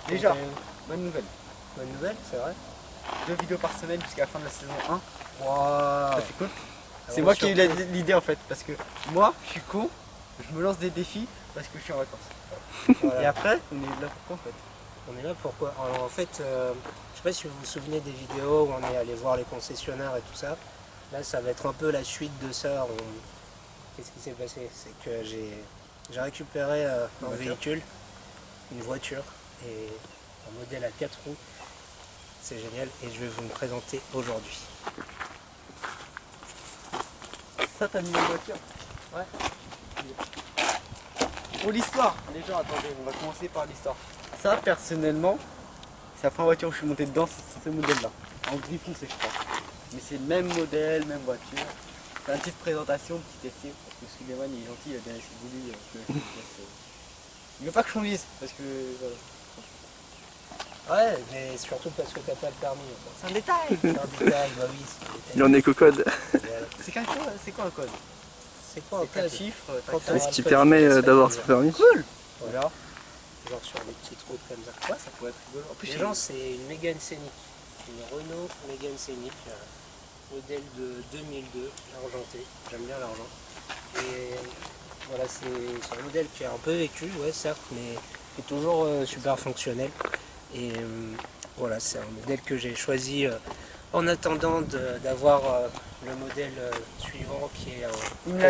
Déjà, bonne nouvelle. Bonne nouvelle, c'est vrai. 2 vidéos par semaine jusqu'à la fin de la saison 1. Wow. Ça c'est cool. C'est moi qui ai eu l'idée en fait, parce que moi je suis con, je me lance des défis parce que je suis en vacances. Voilà. Et après, on est là pourquoi en fait? On est là pourquoi? Alors, en fait, je sais pas si vous vous souvenez des vidéos où on est allé voir les concessionnaires et tout ça. Là, ça va être un peu la suite de ça. Qu'est-ce qui s'est passé? C'est que j'ai récupéré un véhicule, une voiture et un modèle à 4 roues. C'est génial et je vais vous le présenter aujourd'hui. Ça t'as mis la voiture? Ouais. Pour l'histoire, les gens, attendez, on va commencer par l'histoire. Ça personnellement, c'est la première voiture où je suis monté dedans, c'est ce modèle là. En gris foncé je crois. Mais c'est le même modèle, même voiture. C'est une petite présentation, petit essai, parce que Suleiman il est gentil, il a bien laissé voulu que je laisse. Il veut pas que je conduise, parce que voilà. Ouais, mais surtout parce que t'as pas le permis. C'est un détail. C'est un détail, bah oui, c'est un détail. Il en est qu'au code. C'est quoi un code? C'est quoi un C'est un code? chiffre, C'est ce qui permet d'avoir son permis. Cool. Voilà. Genre sur des petites routes comme ça. Ouais, ça pourrait être rigolo. En plus, Les gens, c'est une Mégane Scénic. Une Renault Mégane Scénic, modèle de 2002, argenté. J'aime bien l'argent. Et voilà, c'est un modèle qui est un peu vécu, ouais, certes, mais qui est toujours super fonctionnel. Et voilà, c'est un modèle que j'ai choisi en attendant d'avoir le modèle suivant qui est un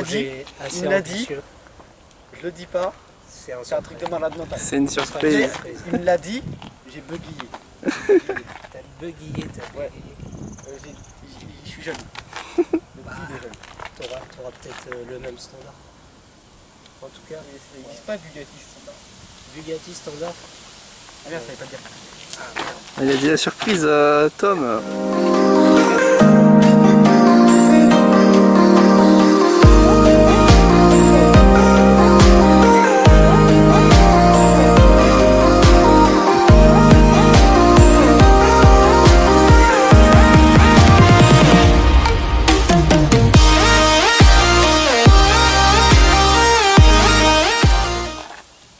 projet assez ambitieux. Je le dis pas, c'est un truc de malade mental. C'est une surprise. Il me l'a dit, j'ai bugillé. T'as bugillé, Ouais. Je suis jeune. Le petit, il est jeune. T'auras peut-être le même standard. En tout cas, il n'existe pas Bugatti standard. Bugatti standard. Ah merde, ça veut pas dire. Ah merde. Il a dit la surprise, Tom.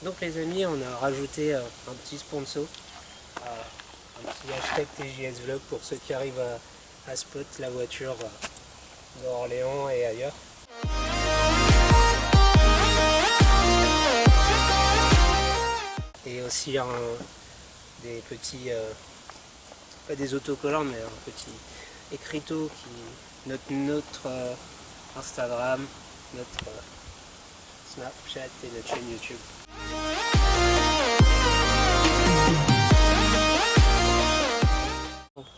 Donc les amis, on a rajouté un petit sponsor, un petit hashtag TJS Vlog pour ceux qui arrivent à spot la voiture d'Orléans et ailleurs. Et aussi des petits, pas des autocollants, mais un petit écriteau qui note notre Instagram, notre Snapchat et notre chaîne YouTube.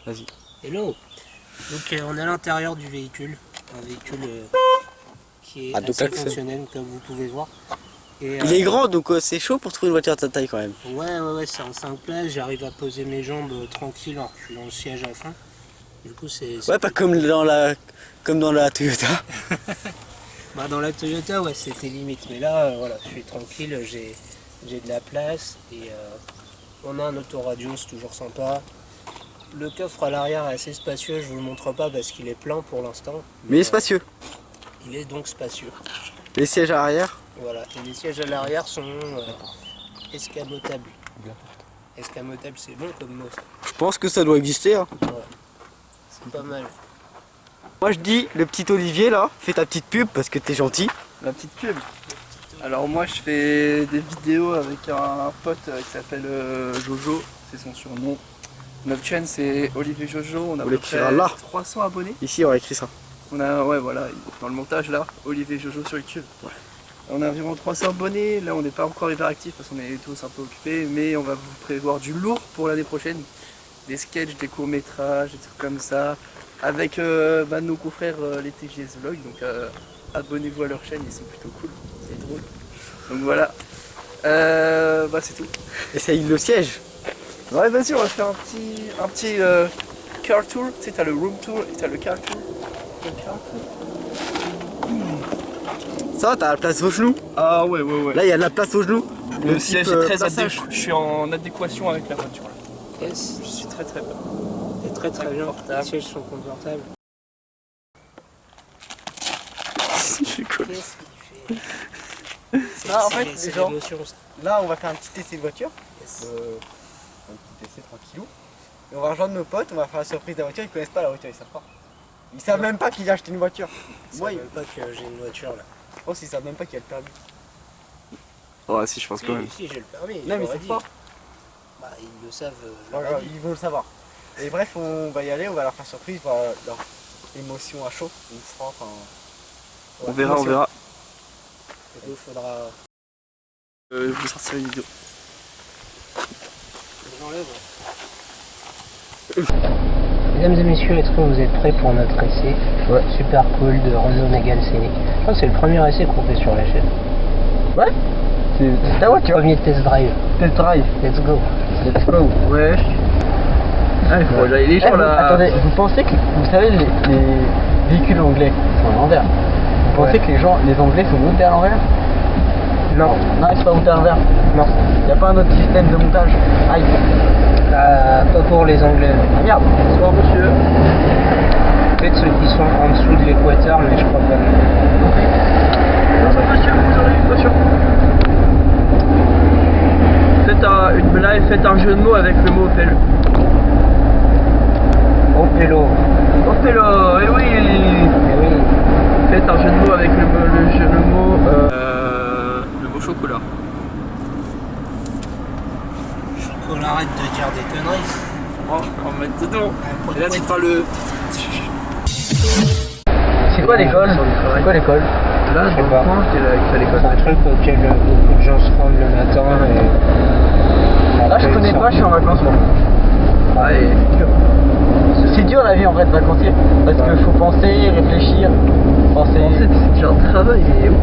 Vas-y. Hello. Donc on est à l'intérieur du véhicule, un véhicule qui est assez fonctionnel comme vous pouvez voir. Et, il est grand donc c'est chaud pour trouver une voiture de ta taille quand même. Ouais, c'est en 5 places, j'arrive à poser mes jambes tranquille en reculant le siège à fond. Du coup c'est... Ouais, pas comme dans la Toyota. Bah, dans la Toyota, ouais, c'était limite, mais là, voilà, je suis tranquille, j'ai de la place et on a un autoradio, c'est toujours sympa. Le coffre à l'arrière est assez spacieux, je vous le montre pas parce qu'il est plein pour l'instant. Mais il est spacieux. Il est donc spacieux. Les sièges à arrière. Voilà, et les sièges à l'arrière sont escamotables. Escamotable, c'est bon comme mot ça. Je pense que ça doit exister. Hein. Ouais. C'est pas mal. Moi je dis, le petit Olivier là, fais ta petite pub parce que t'es gentil. La petite pub. Alors moi je fais des vidéos avec un pote qui s'appelle Jojo, c'est son surnom. Notre chaîne c'est Olivier Jojo, on a à peu près là. 300 abonnés. Ici on a écrit ça. On a, ouais voilà, dans le montage là, Olivier Jojo sur YouTube. Ouais. On a environ 300 abonnés, là on n'est pas encore hyper actifs parce qu'on est tous un peu occupés, mais on va vous prévoir du lourd pour l'année prochaine. Des sketchs, des courts-métrages, des trucs comme ça, avec nos confrères les TJS Vlog, donc abonnez-vous à leur chaîne, ils sont plutôt cool, c'est drôle. Donc voilà, c'est tout. Essaye le siège. Ouais vas-y, on va faire un petit car tour, tu sais t'as le room tour et t'as le car tour. Ça, t'as la place aux genoux. Ah ouais, ouais, ouais. Là, il y a de la place aux genoux. Le type, siège est très passage. je suis en adéquation avec la voiture là. Yes. Je suis très bien. C'est très très bien. Confortable. Les sièges sont confortables. C'est cool. Qu'est-ce qu'il fait? Là, en fait, c'est les gens- l'émotion, ça. Là, on va faire un petit essai de voiture. Yes. Un petit essai tranquillou. Et on va rejoindre nos potes, on va faire la surprise de la voiture. Ils connaissent pas la voiture, ils savent pas. Ils savent même pas qu'il a acheté une voiture. Ils Moi, savent même pas que j'ai une voiture là. je pense qu'ils savent même pas qu'il a le permis. Ouais, si, je pense quand même. Si, j'ai le permis. Non, mais je ils leur ai savent dit. pas. Bah, ils le savent. je Voilà, leur ai dit. ils vont le savoir. Et bref, on va y aller, on va leur faire surprise, voir leur émotion à chaud. Une sera, enfin. On verra, on verra. Du coup, faudra. Je vous sortirai une vidéo. J'enlève. Mesdames et messieurs, est-ce que vous êtes prêts pour notre essai super cool de Renault Mégane Scénic? Je crois que c'est le premier essai qu'on fait sur la chaîne. Ouais, c'est ta voiture. Premier test drive. Test drive. Let's go. Let's go. Ouais. Ah, il faut aller les gens là. Attendez, vous pensez que, vous savez, les véhicules anglais sont à l'envers. Vous pensez que les Anglais sont montés à l'envers? Non. Non, ils sont pas montés à l'envers. Non. Il n'y a pas un autre système de montage. Aïe. Pas pour les Anglais. Ah merde. Bonsoir monsieur. Peut-être ceux qui sont en dessous de l'équateur, mais je crois pas. Bonsoir monsieur, vous aurez une voiture. Faites une blague, faites un jeu de mots avec le mot Opel. Opelo. Opel, eh oui. Eh oui. Faites un jeu de mots avec le mot chocolat. Chocolat, arrête de dire des conneries. Oh, on va mettre dedans. Et là tu parles le... C'est quoi l'école? C'est quoi l'école? Là, Je sais dans pas. le coin, c'est l'école. C'est un truc auquel beaucoup de gens se rendent le matin et... Là, je connais pas, je suis en vacances moi. Ah, et... C'est dur la vie en vrai de vacancier. Parce qu'il faut penser, réfléchir. Penser. C'est déjà un travail, mais ouf.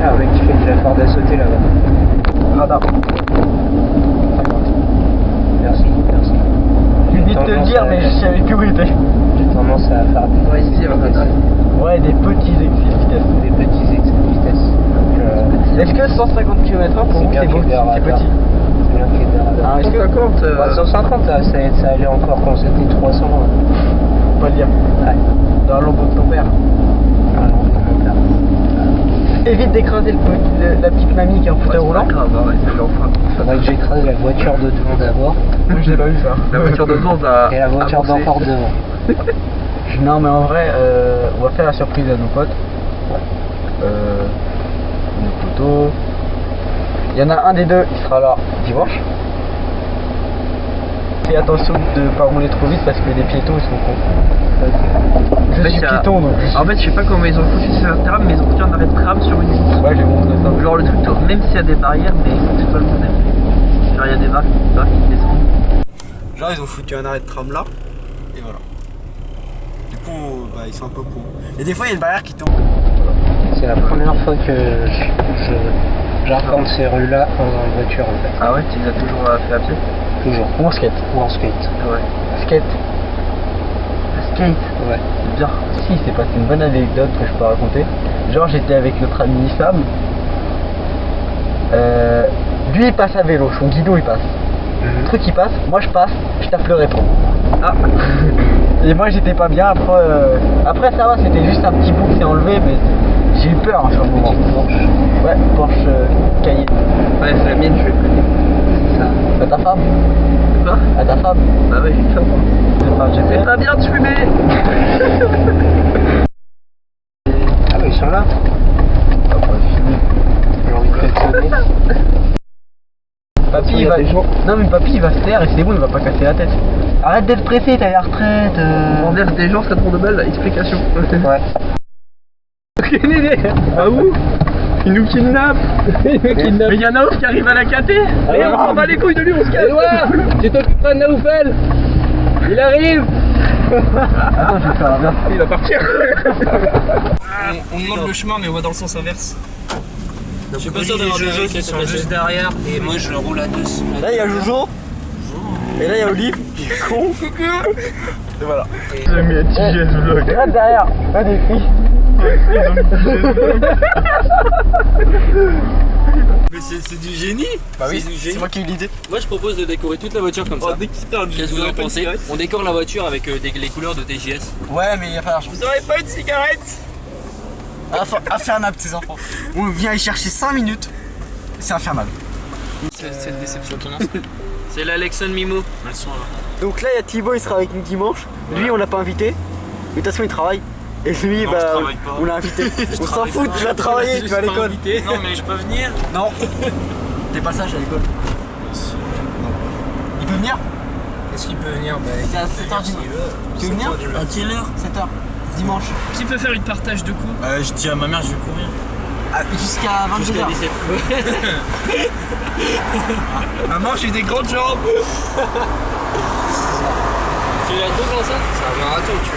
Ah, mec, tu fais de la corde à sauter là-bas. Radar. Merci, merci. Je venais de te le dire, mais je savais plus où il était. J'ai tendance à faire des Ouais, ici, Ouais, des petits excès de vitesse. des petits excès de vitesse. Donc, Est-ce que 150 km/h pour vous bien c'est beau, qu'il y ait des c'est radars. petit? c'est bien qu'il y ait des radars. Ah, est-ce que 150, 150, ça allait encore quand c'était 300. Faut pas le dire. Ouais. Dans la lambeau de ton père. Ah non, mon père. Évite d'écraser la petite mamie qui est en fauteuil roulant. grave, ouais, c'est l'enfant. Faudrait que j'écrase la voiture de devant d'abord. Je l'ai pas vu ça. La voiture de devant va Et la voiture avancer. d'encore devant. Non mais en vrai, on va faire la surprise à nos potes. Nos potos. Il y en a un des deux qui sera là dimanche. Fais attention de ne pas rouler trop vite parce que les piétons ils sont cons. Je En fait, suis il y a- piéton donc. En fait, je sais pas comment ils ont foutu sur Instagram, mais ils ont foutu un arrêt de tram sur une route. Ouais, j'ai montré ça. Genre le truc, même s'il y a des barrières, mais c'est pas le modèle. Genre il y a des barres qui descendent. Genre ils ont foutu un arrêt de tram là. Et voilà. Du coup, ils sont un peu cons. Et des fois il y a une barrière qui tombe. C'est la première fois que j'arpente ces rues-là en voiture en fait. Ah ouais, tu les as toujours fait à pied? Toujours. Ou en skate. Ou en skate. Ouais. Skate. Skate. Ouais. C'est bien. Si, c'est passé une bonne anecdote que je peux raconter. Genre, j'étais avec notre ami Sam. Lui, il passe à vélo. Son guidon, il passe. Le truc, il passe. Moi, je passe. Je tape le répond. Ah. Et moi, j'étais pas bien. Après, ça va. C'était juste un petit bout qui s'est enlevé. Mais j'ai eu peur sur le moment. Porsche. Ouais, Porsche Cayenne. Ouais, c'est la mienne, je vais le connaître. C'est ça. À ta femme. Quoi? À ta femme. Bah ouais, j'ai fait. C'est C'est pas bien de fumer. Ah bah ils sont là. J'ai envie de klaxonner. Papy, Il y il a va... des gens. Non, mais papy, il va se taire et c'est bon, il va pas casser la tête. Arrête d'être pressé, t'as la retraite. On verse des gens, ça te prend de balles, explication. Ouais. Aucune idée. Ah où? Il nous kidnappe. Mais il y a Naouf qui arrive à la cater. Et on s'en bat les couilles de lui, on se casse. Edouard, tu t'occupes pas de Naoufel. Il arrive. Attends, je vais faire l'inverse. Il va partir. On demande le chemin, mais on va dans le sens inverse. Donc J'ai pas Olivier sûr d'avoir et des Jojo gens qui qui sont sont juste derrière et moi je roule à deux. Là, il y a Jojo. Et là, il y a Olive qui est con. Et voilà. J'ai mis un TGS vlog. Regarde derrière, là des filles. Mais c'est du génie. Bah oui, C'est du c'est génie. moi qui ai eu l'idée. Moi je propose de décorer toute la voiture comme ça. Qu'est-ce que vous en pensez? On décore la voiture avec les couleurs de TJS. Ouais, mais il y a pas d'argent. Vous aurez pas une cigarette? Infernal tes enfants. On vient y chercher 5 minutes. C'est infernal. C'est une déception ton nom. C'est l'Alexon Mimo. Elles sont là. Donc là, il y a Thibaut, il sera avec nous dimanche. Lui, on l'a pas invité. Mais de toute façon, il travaille. Et lui, Non, bah, je travaille pas. on l'a invité. On s'en fout, tu vas travailler, tu vas à l'école. Non mais je peux venir. Non. T'es pas sage à l'école. Il peut venir? Est-ce qu'il peut venir? C'est à 7h dimanche. Tu veux venir? À quelle heure? 7h. Dimanche. Qui peut faire une partage de coups? Je dis à ma mère je vais courir. Jusqu'à 22h. Maman, j'ai des grandes jambes. Tu la trouves l'enceinte? C'est un marathon, tu